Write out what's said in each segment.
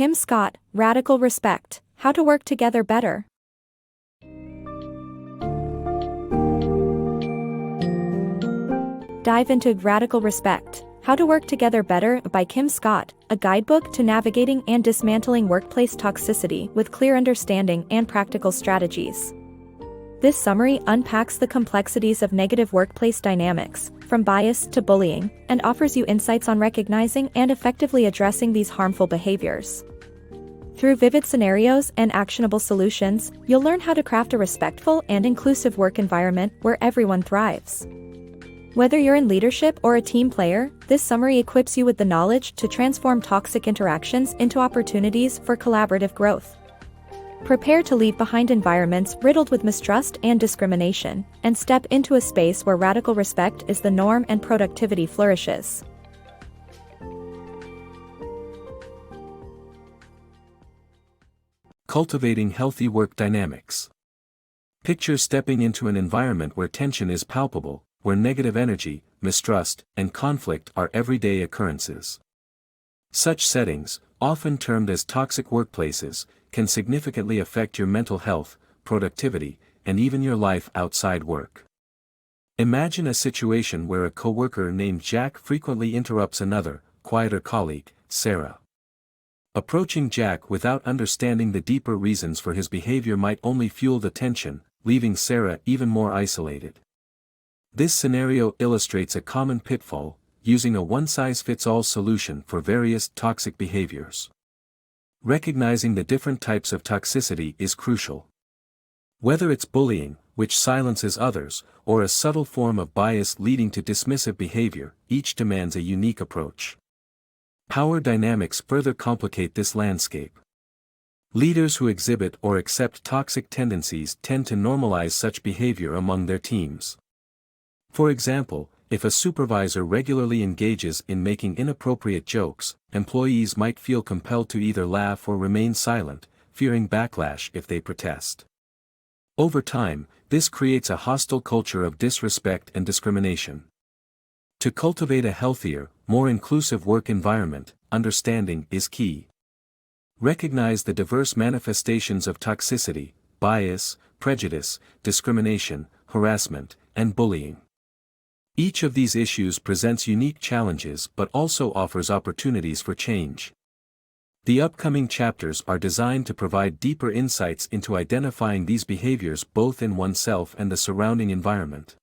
Kim Scott, Radical Respect, How to Work Together Better. Dive into Radical Respect, How to Work Together Better by Kim Scott, a guidebook to navigating and dismantling workplace toxicity with clear understanding and practical strategies. This summary unpacks the complexities of negative workplace dynamics, from bias to bullying, and offers you insights on recognizing and effectively addressing these harmful behaviors. Through vivid scenarios and actionable solutions, you'll learn how to craft a respectful and inclusive work environment where everyone thrives. Whether you're in leadership or a team player, this summary equips you with the knowledge to transform toxic interactions into opportunities for collaborative growth. Prepare to leave behind environments riddled with mistrust and discrimination, and step into a space where radical respect is the norm and productivity flourishes. Cultivating healthy work dynamics. Picture stepping into an environment where tension is palpable, where negative energy, mistrust, and conflict are everyday occurrences. Such settings, often termed as toxic workplaces, can significantly affect your mental health, productivity, and even your life outside work. Imagine a situation where a coworker named Jack frequently interrupts another, quieter colleague, Sarah. Approaching Jack without understanding the deeper reasons for his behavior might only fuel the tension, leaving Sarah even more isolated. This scenario illustrates a common pitfall, using a one-size-fits-all solution for various toxic behaviors. Recognizing the different types of toxicity is crucial. Whether it's bullying, which silences others, or a subtle form of bias leading to dismissive behavior, each demands a unique approach. Power dynamics further complicate this landscape. Leaders who exhibit or accept toxic tendencies tend to normalize such behavior among their teams. For example, if a supervisor regularly engages in making inappropriate jokes, employees might feel compelled to either laugh or remain silent, fearing backlash if they protest. Over time, this creates a hostile culture of disrespect and discrimination. To cultivate a healthier, more inclusive work environment, understanding is key. Recognize the diverse manifestations of toxicity, bias, prejudice, discrimination, harassment, and bullying. Each of these issues presents unique challenges but also offers opportunities for change. The upcoming chapters are designed to provide deeper insights into identifying these behaviors both in oneself and the surrounding environment.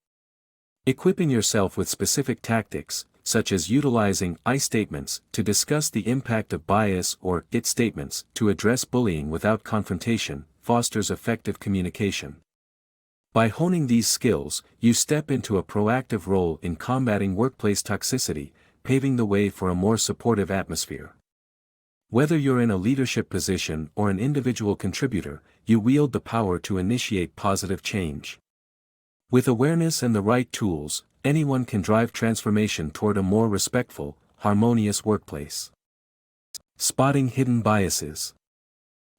Equipping yourself with specific tactics, such as utilizing I statements to discuss the impact of bias or it statements to address bullying without confrontation, fosters effective communication. By honing these skills, you step into a proactive role in combating workplace toxicity, paving the way for a more supportive atmosphere. Whether you're in a leadership position or an individual contributor, you wield the power to initiate positive change. With awareness and the right tools, anyone can drive transformation toward a more respectful, harmonious workplace. Spotting hidden biases.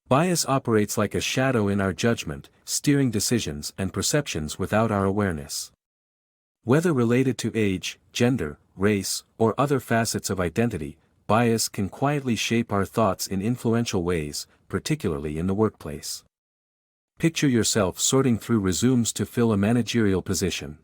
Bias operates like a shadow in our judgment, steering decisions and perceptions without our awareness. Whether related to age, gender, race, or other facets of identity, bias can quietly shape our thoughts in influential ways, particularly in the workplace. Picture yourself sorting through resumes to fill a managerial position.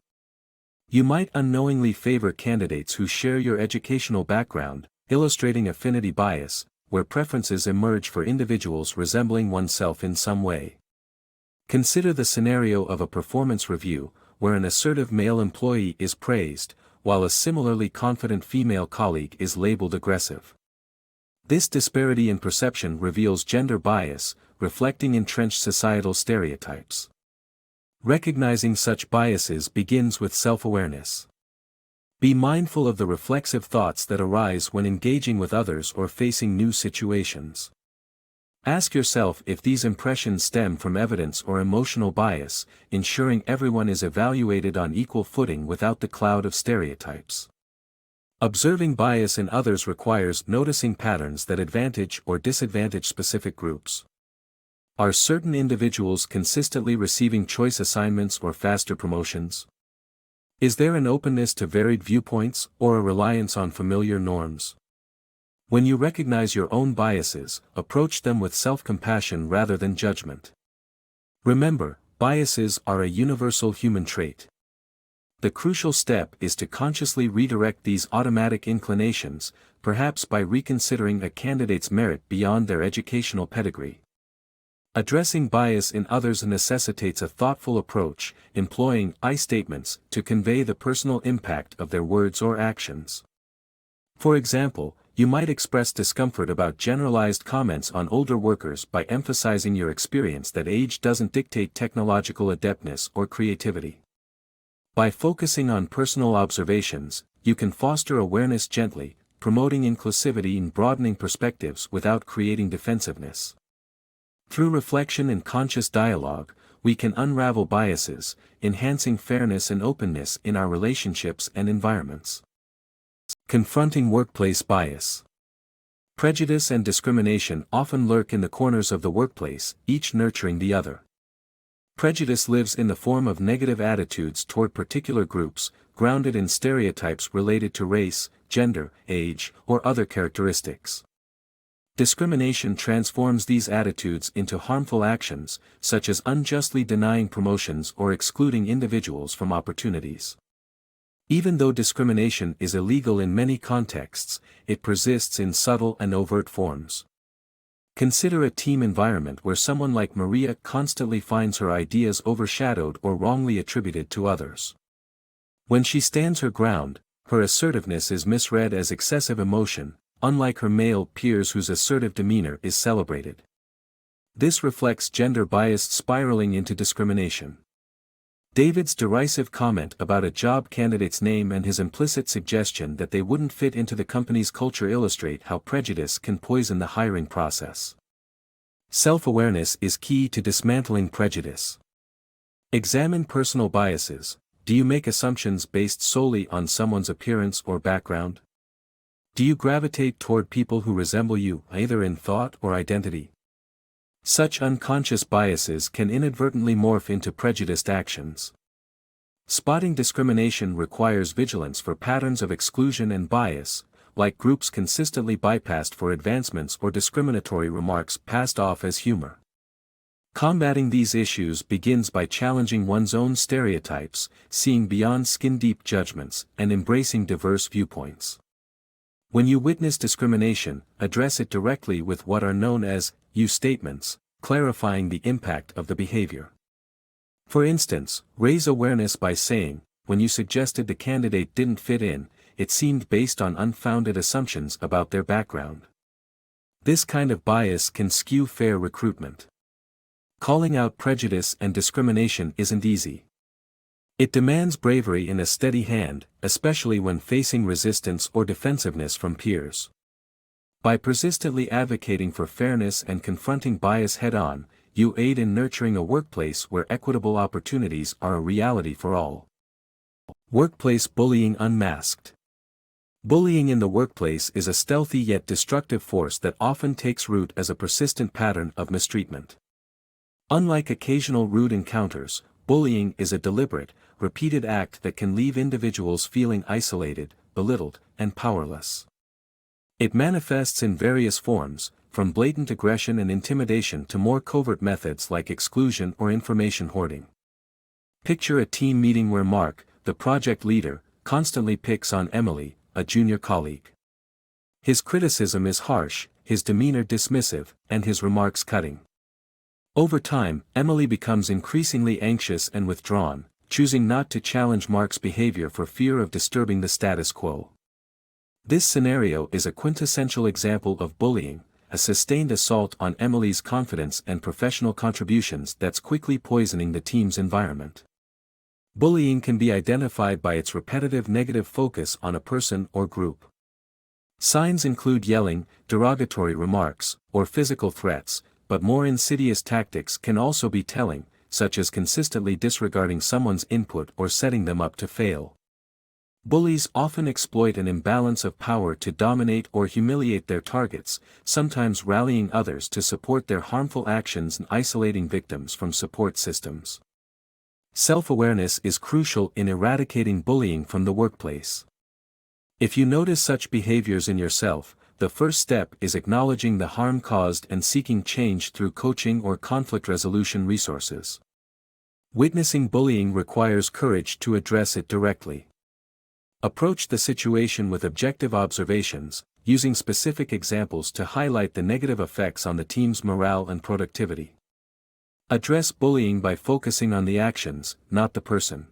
You might unknowingly favor candidates who share your educational background, illustrating affinity bias, where preferences emerge for individuals resembling oneself in some way. Consider the scenario of a performance review, where an assertive male employee is praised, while a similarly confident female colleague is labeled aggressive. This disparity in perception reveals gender bias, reflecting entrenched societal stereotypes. Recognizing such biases begins with self-awareness. Be mindful of the reflexive thoughts that arise when engaging with others or facing new situations. Ask yourself if these impressions stem from evidence or emotional bias, ensuring everyone is evaluated on equal footing without the cloud of stereotypes. Observing bias in others requires noticing patterns that advantage or disadvantage specific groups. Are certain individuals consistently receiving choice assignments or faster promotions? Is there an openness to varied viewpoints or a reliance on familiar norms? When you recognize your own biases, approach them with self-compassion rather than judgment. Remember, biases are a universal human trait. The crucial step is to consciously redirect these automatic inclinations, perhaps by reconsidering a candidate's merit beyond their educational pedigree. Addressing bias in others necessitates a thoughtful approach, employing I statements to convey the personal impact of their words or actions. For example, you might express discomfort about generalized comments on older workers by emphasizing your experience that age doesn't dictate technological adeptness or creativity. By focusing on personal observations, you can foster awareness gently, promoting inclusivity and broadening perspectives without creating defensiveness. Through reflection and conscious dialogue, we can unravel biases, enhancing fairness and openness in our relationships and environments. Confronting workplace bias. Prejudice and discrimination often lurk in the corners of the workplace, each nurturing the other. Prejudice lives in the form of negative attitudes toward particular groups, grounded in stereotypes related to race, gender, age, or other characteristics. Discrimination transforms these attitudes into harmful actions, such as unjustly denying promotions or excluding individuals from opportunities. Even though discrimination is illegal in many contexts, it persists in subtle and overt forms. Consider a team environment where someone like Maria constantly finds her ideas overshadowed or wrongly attributed to others. When she stands her ground, her assertiveness is misread as excessive emotion, unlike her male peers whose assertive demeanor is celebrated. This reflects gender bias spiraling into discrimination. David's derisive comment about a job candidate's name and his implicit suggestion that they wouldn't fit into the company's culture illustrate how prejudice can poison the hiring process. Self-awareness is key to dismantling prejudice. Examine personal biases. Do you make assumptions based solely on someone's appearance or background? Do you gravitate toward people who resemble you, either in thought or identity? Such unconscious biases can inadvertently morph into prejudiced actions. Spotting discrimination requires vigilance for patterns of exclusion and bias, like groups consistently bypassed for advancements or discriminatory remarks passed off as humor. Combating these issues begins by challenging one's own stereotypes, seeing beyond skin-deep judgments, and embracing diverse viewpoints. When you witness discrimination, address it directly with what are known as you statements, clarifying the impact of the behavior. For instance, raise awareness by saying, when you suggested the candidate didn't fit in, it seemed based on unfounded assumptions about their background. This kind of bias can skew fair recruitment. Calling out prejudice and discrimination isn't easy. It demands bravery in a steady hand, especially when facing resistance or defensiveness from peers. By persistently advocating for fairness and confronting bias head-on, you aid in nurturing a workplace where equitable opportunities are a reality for all. Workplace bullying unmasked. Bullying in the workplace is a stealthy yet destructive force that often takes root as a persistent pattern of mistreatment. Unlike occasional rude encounters, bullying is a deliberate, repeated act that can leave individuals feeling isolated, belittled, and powerless. It manifests in various forms, from blatant aggression and intimidation to more covert methods like exclusion or information hoarding. Picture a team meeting where Mark, the project leader, constantly picks on Emily, a junior colleague. His criticism is harsh, his demeanor dismissive, and his remarks cutting. Over time, Emily becomes increasingly anxious and withdrawn, choosing not to challenge Mark's behavior for fear of disturbing the status quo. This scenario is a quintessential example of bullying, a sustained assault on Emily's confidence and professional contributions that's quickly poisoning the team's environment. Bullying can be identified by its repetitive negative focus on a person or group. Signs include yelling, derogatory remarks, or physical threats, but more insidious tactics can also be telling, such as consistently disregarding someone's input or setting them up to fail. Bullies often exploit an imbalance of power to dominate or humiliate their targets, sometimes rallying others to support their harmful actions and isolating victims from support systems. Self-awareness is crucial in eradicating bullying from the workplace. If you notice such behaviors in yourself, the first step is acknowledging the harm caused and seeking change through coaching or conflict resolution resources. Witnessing bullying requires courage to address it directly. Approach the situation with objective observations, using specific examples to highlight the negative effects on the team's morale and productivity. Address bullying by focusing on the actions, not the person.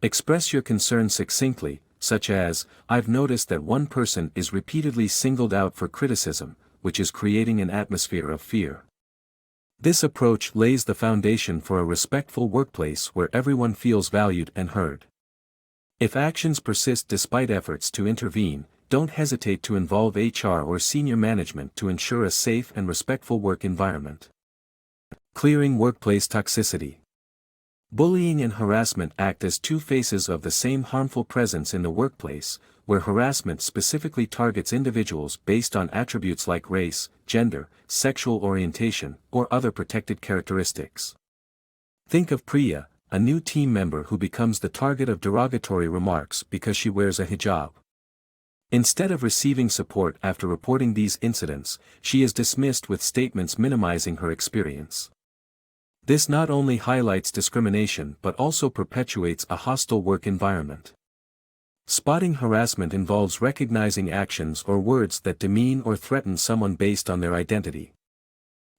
Express your concern succinctly, such as, "I've noticed that one person is repeatedly singled out for criticism, which is creating an atmosphere of fear." This approach lays the foundation for a respectful workplace where everyone feels valued and heard. If actions persist despite efforts to intervene, don't hesitate to involve HR or senior management to ensure a safe and respectful work environment. Clearing workplace toxicity. Bullying and harassment act as two faces of the same harmful presence in the workplace, where harassment specifically targets individuals based on attributes like race, gender, sexual orientation, or other protected characteristics. Think of Priya, a new team member who becomes the target of derogatory remarks because she wears a hijab. Instead of receiving support after reporting these incidents, she is dismissed with statements minimizing her experience. This not only highlights discrimination but also perpetuates a hostile work environment. Spotting harassment involves recognizing actions or words that demean or threaten someone based on their identity.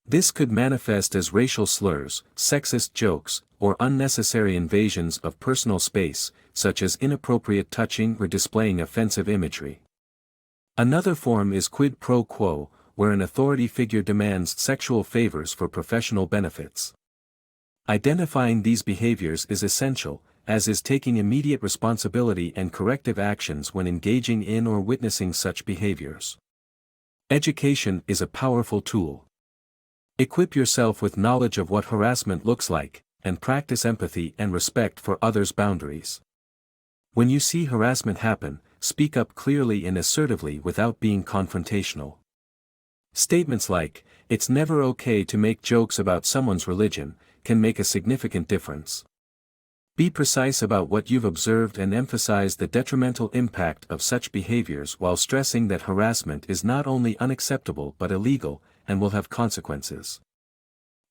This could manifest as racial slurs, sexist jokes, or unnecessary invasions of personal space, such as inappropriate touching or displaying offensive imagery. Another form is quid pro quo, where an authority figure demands sexual favors for professional benefits. Identifying these behaviors is essential, as is taking immediate responsibility and corrective actions when engaging in or witnessing such behaviors. Education is a powerful tool. Equip yourself with knowledge of what harassment looks like, and practice empathy and respect for others' boundaries. When you see harassment happen, speak up clearly and assertively without being confrontational. Statements like, "It's never okay to make jokes about someone's religion," can make a significant difference. Be precise about what you've observed and emphasize the detrimental impact of such behaviors while stressing that harassment is not only unacceptable but illegal, and will have consequences.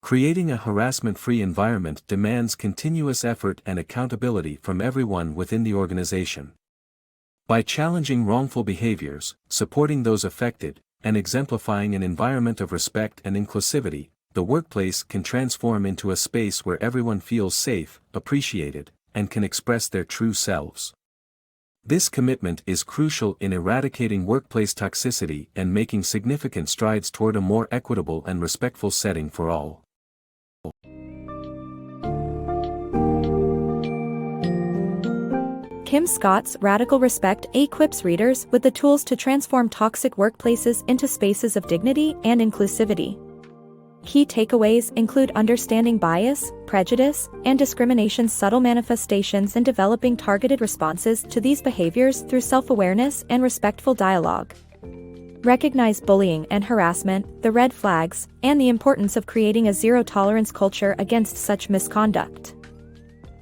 Creating a harassment-free environment demands continuous effort and accountability from everyone within the organization. By challenging wrongful behaviors, supporting those affected, and exemplifying an environment of respect and inclusivity, the workplace can transform into a space where everyone feels safe, appreciated, and can express their true selves. This commitment is crucial in eradicating workplace toxicity and making significant strides toward a more equitable and respectful setting for all. Kim Scott's Radical Respect equips readers with the tools to transform toxic workplaces into spaces of dignity and inclusivity. Key takeaways include understanding bias, prejudice, and discrimination's subtle manifestations and developing targeted responses to these behaviors through self-awareness and respectful dialogue. Recognize bullying and harassment, the red flags, and the importance of creating a zero-tolerance culture against such misconduct.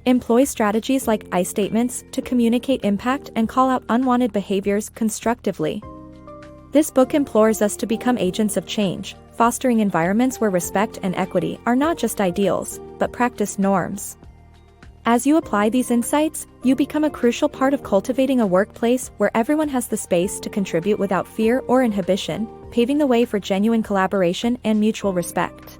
Employ strategies like I statements to communicate impact and call out unwanted behaviors constructively. This book implores us to become agents of change, fostering environments where respect and equity are not just ideals, but practiced norms. As you apply these insights, you become a crucial part of cultivating a workplace where everyone has the space to contribute without fear or inhibition, paving the way for genuine collaboration and mutual respect.